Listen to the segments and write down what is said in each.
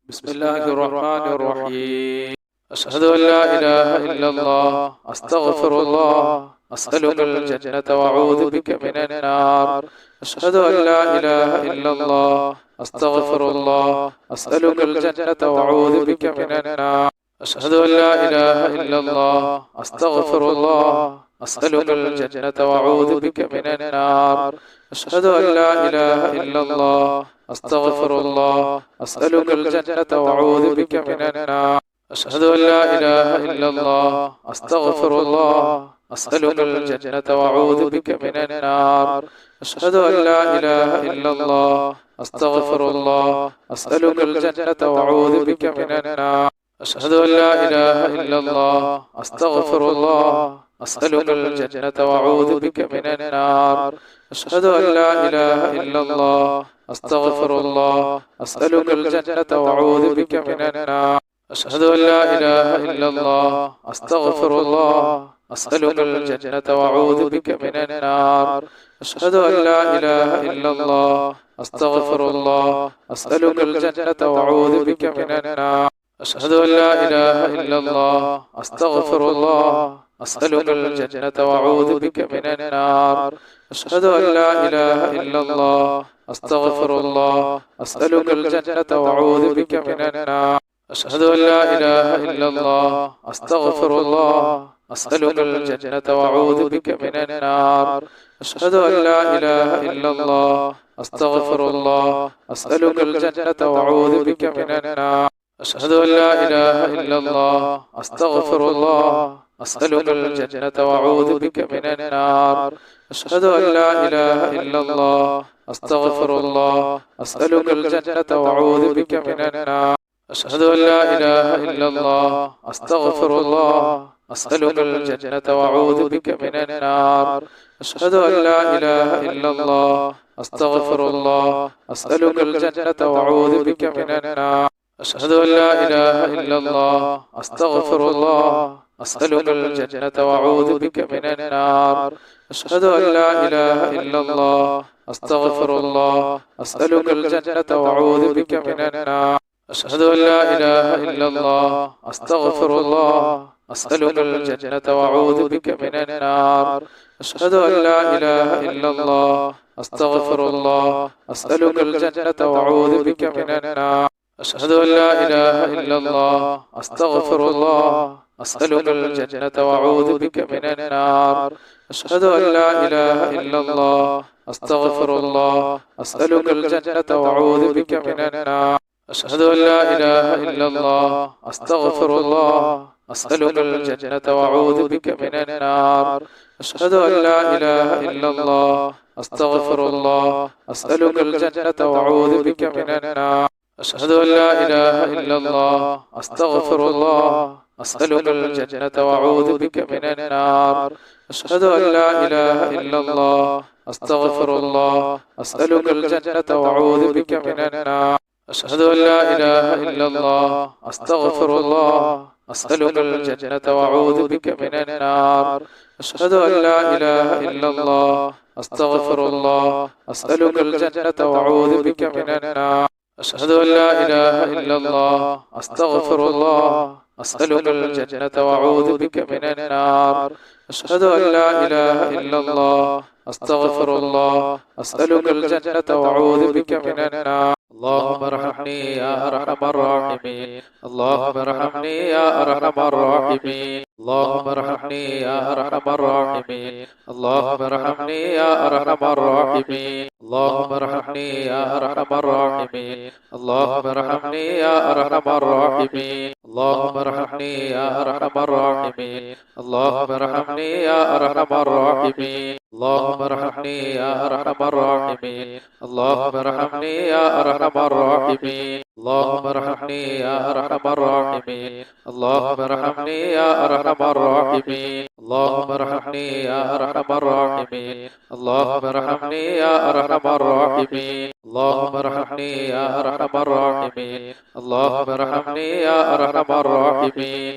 بسم الله الرحمن الرحيم. أشهد أن لا إله إلا الله، أستغفر الله، أسألك الجنة وأعوذ بك من النار. أشهد أن لا إله إلا الله، أستغفر الله، أسألك الجنة وأعوذ بك من النار. أشهد أن لا إله إلا الله، أستغفر الله، أسألك الجنة وأعوذ بك من النار. أشهد أن لا إله إلا الله، أستغفر الله، أسألك الجنة وأعوذ بك من النار. أشهد أن لا إله إلا الله، أستغفر الله، أسألك الجنة وأعوذ بك من النار. أشهد أن لا إله إلا الله، أستغفر الله، أسألك الجنة وأعوذ بك من النار. أشهد أن لا إله إلا الله، أستغفر الله، أسألك الجنة وأعوذ بك من النار. أشهد أن لا إله إلا الله، أستغفر الله، أسألك الجنة وأعوذ بك من النار. أشهد أن لا إله إلا الله، أستغفر الله، أسألك الجنة وأعوذ بك من النار. أشهد أن لا إله إلا الله، أستغفر الله، أسألك الجنة وأعوذ بك من النار. أشهد أن لا إله إلا الله، أستغفر الله، أسألك الجنة وأعوذ بك من النار. أشهد أن لا إله إلا الله، أستغفر الله، أسألك الجنة وأعوذ بك من النار. أشهد أن لا إله إلا الله، أستغفر الله، أسألك الجنة وأعوذ بك من النار. أشهد أن لا إله إلا الله، أستغفر الله، أسألك الجنة وأعوذ بك من النار. أشهد أن لا إله إلا الله، أستغفر الله، أسألك الجنة وأعوذ بك من النار. أشهد أن لا إله إلا الله، أستغفر الله، أسألك الجنة وأعوذ بك من النار. أشهد أن لا إله إلا الله، أستغفر الله، أسألك الجنة وأعوذ بك من النار. أشهد أن لا إله إلا الله، أستغفر الله، أسألك الجنة وأعوذ بك من النار. أشهد أن لا إله إلا الله، أستغفر الله، أسألك الجنة وأعوذ بك من النار. أشهد أن لا إله إلا الله، أستغفر الله، أسألك الجنة وأعوذ بك من النار. أشهد أن لا إله إلا الله، أستغفر الله، أسألك الجنة وأعوذ بك من النار. أشهد أن لا إله إلا الله، أستغفر الله، أسألك الجنة وأعوذ بك من النار. أشهد أن لا إله إلا الله، أستغفر الله، أسألك الجنة وأعوذ بك من النار. أشهد أن لا إله إلا الله، أستغفر الله، أسألك الجنة وأعوذ بك من النار. أشهد أن لا إله إلا الله، أستغفر الله، أسألك الجنة وأعوذ بك من النار. أشهد أن لا إله إلا الله، أستغفر الله، أسألك الجنة وأعوذ بك من النار. أشهد أن لا إله إلا الله، أستغفر الله، أسألك الجنة وأعوذ بك من النار. أشهد أن لا إله إلا الله، أستغفر الله، أسألك الجنة وأعوذ بك من النار. أشهد أن لا إله إلا الله، أستغفر الله، أسألك الجنة وأعوذ بك من النار. أشهد أن لا إله إلا الله، أستغفر الله، أسألك الجنة وأعوذ بك من النار. أشهد أن لا إله إلا الله، أستغفر الله، أسألك الجنة وأعوذ بك من النار. أشهد أن لا إله إلا الله، أستغفر الله، أسألك الجنة وأعوذ بك من النار. اللهم ارحمني يا أرحم الراحمين. اللهم ارحمني يا أرحم الراحمين. اللهم ارحمني يا أرحم الراحمين. اللهم ارحمني يا أرحم الراحمين. اللهم ارحمني يا أرحم الراحمين. اللهم ارحمني يا أرحم الراحمين. اللهم ارحمني يا أرحم الراحمين. اللهم ارحمني يا أرحم الراحمين. اللهم ارحمني يا أرحم الراحمين. اللهم ارحمني يا أرحم الراحمين. اللهم ارحمني يا أرحم الراحمين. اللهم ارحمني يا أرحم الراحمين. اللهم ارحمني يا أرحم الراحمين. اللهم ارحمني يا أرحم الراحمين. اللهم ارحمني يا أرحم الراحمين. اللهم ارحمني يا أرحم الراحمين.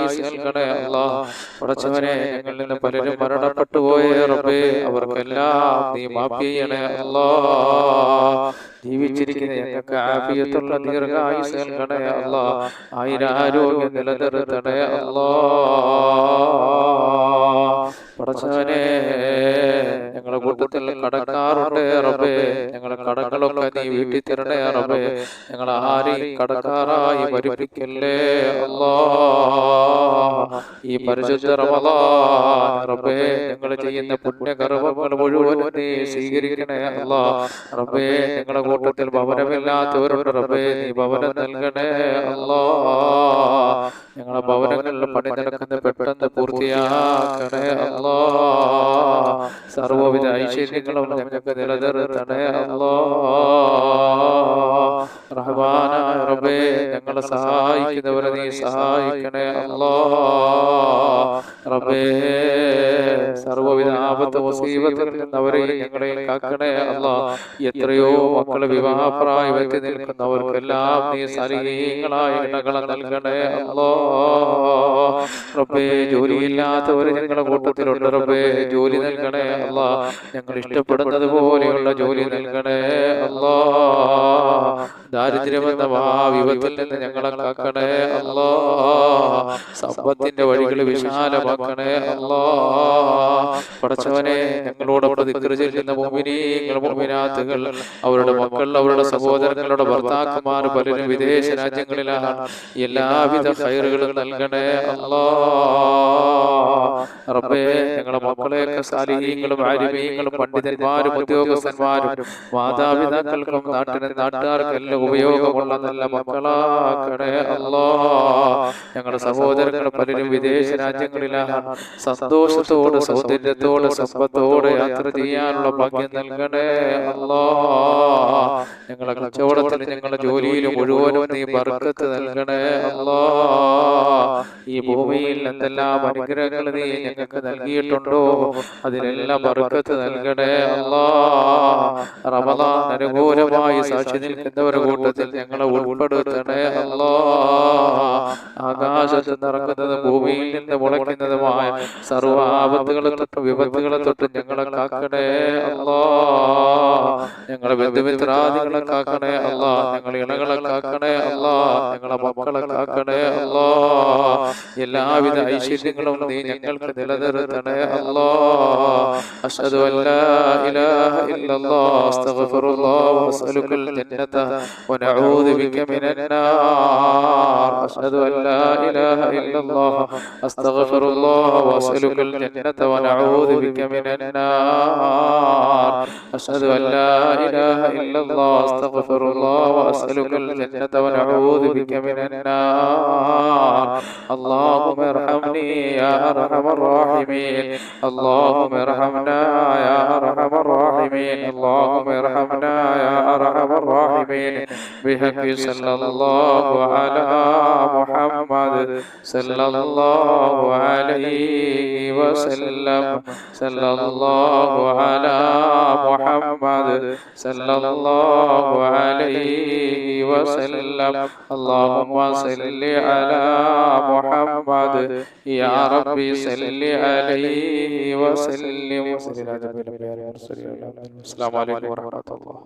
ദീർഘായുസ് നൽകണേ അല്ലാഹ്. പടച്ചവനെ, ഞങ്ങളിൽ നിന്ന് പലരും മരണപ്പെട്ടു പോയ റബ്ബേ, അവർക്കെല്ലാം നീ മാഫ് ചെയ്യണേ അല്ലാഹ്. ജീവിച്ചിരിക്കുന്ന ഞങ്ങൾക്ക് ആഫിയത്തുള്ള ദീർഘായുസ് നൽകണേ അല്ലാഹ്. ആയുരാരോഗ്യം നിലനിർത്തണേ അല്ലാഹ്. പടച്ചവനെ, ഞങ്ങളുടെ കൂട്ടത്തിൽ കടക്കാറുണ്ട് റബ്ബേ, ഞങ്ങളുടെ കടങ്ങളൊക്കെ നീ വീട്ടിൽ തരണേ റബ്ബേ. ഞങ്ങൾ ആരെയും കടക്കാറായി മരിപ്പിക്കല്ലേ അല്ലാഹ്. ഈ പരിശുദ്ധ റമളാൻ റബ്ബേ, ഞങ്ങൾ ചെയ്യുന്ന പുണ്യകർമ്മങ്ങൾ മുഴുവൻ നീ സ്വീകരിക്കണേ അല്ലാഹ്. റബ്ബേ, ഞങ്ങളുടെ കൂട്ടത്തിൽ ഭവനമില്ലാത്തവരുണ്ട് റബ്ബേ, നീ ഭവനം നൽകണേ അല്ലാഹ്. ഞങ്ങളുടെ ഭവനങ്ങളിൽ പണി നടക്കുന്ന പെട്ടെന്ന് പൂർത്തിയാക്കണേ അല്ലാഹ്. സർവ്വവിധ ഐശ്വര്യങ്ങളും ഞങ്ങൾക്ക് നിലനിർത്തണേ അല്ലാഹ്. റഹ്മാനായ റബ്ബേ, ഞങ്ങളെ സഹായിക്കുന്നവരെ നീ സഹായിക്കണേ അല്ലാഹ്. റബ്ബേ, സർവ്വവിധ ആപത്ത് മുസീബത്തുകളിൽ നിന്ന് അവരെയും ഞങ്ങളെയും കാക്കണേ അല്ലാഹ്. എത്രയോ മക്കളെ വിവാഹപ്രായമെത്തി നിൽക്കുന്നവർക്കെല്ലാം നീ സലീങ്ങളായ ഇണകളെ നൽകണേ അല്ലാഹ്. റബ്ബേ, ജോലിയില്ലാത്തവര് ഞങ്ങളുടെ കൂട്ടത്തിലുണ്ട് റബ്ബേ, ജോലി നൽകണേ അല്ലാഹ്. ഞങ്ങൾ ഇഷ്ടപ്പെടുന്നത് പോലെയുള്ള ജോലി നൽകണേ അല്ലാഹ്. ദാരിദ്ര്യമെന്ന വിപത്തിൽ നിന്ന് ഞങ്ങളെ കാക്കണേ അല്ലാഹ്. സമ്പത്തിന്റെ വഴികൾ വിശാലമാക്കണേ അല്ലാഹ്. പടച്ചവനെ, ഞങ്ങളോടൊപ്പം ദിക്ർ ചെല്ലുന്ന മുഅ്മിനീങ്ങൾ മുഅ്മിനാത്തുകൾ, അവരുടെ മക്കൾ, അവരുടെ സഹോദരങ്ങളുടെ ഭർത്താക്കന്മാർ പലരും വിദേശ രാജ്യങ്ങളിലാണ്. എല്ലാവിധ ഖൈറുകളും നൽകണേ അല്ലാഹ്. റബ്ബേ, ഞങ്ങളുടെ മക്കളെയൊക്കെ സാലിഹീങ്ങളും ആലിമീങ്ങളും പണ്ഡിതന്മാരും ഉദ്യോഗസ്ഥന്മാരും മാതാപിതാക്കൾക്കും നാട്ടിനും നാട്ടുകാർക്കെല്ലാം ഉപയോഗമുള്ള നല്ല മക്കളാക്കണേ അല്ലാഹ്. ഞങ്ങളുടെ സഹോദരങ്ങൾ പലരും വിദേശ രാജ്യങ്ങളിലാണ്. സന്തോഷത്തോടെ, സൗന്ദര്യത്തോടെ, സമ്പത്തോടെ യാത്ര ചെയ്യാനുള്ള ഭാഗ്യം നൽകണേ അല്ലാഹ്. ഞങ്ങളുടെ കച്ചവടത്തിൽ, ഞങ്ങളുടെ ജോലിയിൽ മുഴുവനും നീ ബർക്കത്ത് നൽകണേ അല്ലാഹ്. ഈ ഭൂമിയിൽ എന്തെല്ലാം അനുഗ്രഹങ്ങൾ നീ ഞങ്ങൾക്ക് നൽകിയിട്ടുണ്ടോ അതിലെല്ലാം ബർക്കത്ത് നൽകണേ അല്ലാഹ്. റമളാൻ അനുകൂലമായി സാക്ഷി നിൽക്കുന്നവരുടെ കൂട്ടത്തിൽ ഞങ്ങളെ ഉൾപ്പെടുത്തണേ അല്ലാഹ്. ആകാശത്ത് നിറങ്ങുന്നത് ഭൂമിയിൽ നിന്ന് മുളയ്ക്കുന്നതുമായ സർവ്വ ആപത്തുകളെ തൊട്ടും വിപത്തുകളെ തൊട്ടും ഞങ്ങളെ കാക്കണേ അല്ലാഹ്. ഞങ്ങളെ ബന്ധുമിത്രാദികളെ കാക്കണേ അല്ലാഹ്. ഞങ്ങളെ ഇണകളെ കാക്കണേ അല്ലാഹ്. ഞങ്ങളെ മക്കളെ കാക്കണേ അല്ലാഹ്. എല്ലാവിധ ഐശ്വര്യങ്ങളും നീ ഞങ്ങൾക്ക് നിലനിർത്തണേ അല്ലാഹ്. അശ്ഹദു അല്ലാ ഇലാഹ ഇല്ലല്ലാഹ് അസ്തഗ്ഫിറുല്ലാഹ് വഅസ്അലുകൽ ജന്നത വനഊദു ബിക മിനന്നാർ. അശ്ഹദു അല്ലാ ഇലാഹ ഇല്ലല്ലാഹ് അസ്തഗ്ഫിറുല്ലാഹ് വഅസ്അലുകൽ ജന്നത വനഊദു ബിക മിനന്നാർ. അശ്ഹദു അല്ലാ ഇലാഹ ഇല്ലല്ലാഹ് അസ്തഗ്ഫിറുല്ലാഹ് വഅസ്അലുകൽ ജന്നത വനഊദു ബിക മിനന്നാർ. اللهم ارحمني يا ارحم الراحمين. اللهم ارحمنا يا ارحم الراحمين. اللهم ارحمنا يا ارحم الراحمين. بحق صلى الله على محمد صلى الله عليه وسلم. صلى الله على محمد صلى الله عليه وسلم. اللهم صل على محمد يا ربي صل عليه وسلم. السلام عليكم ورحمة الله.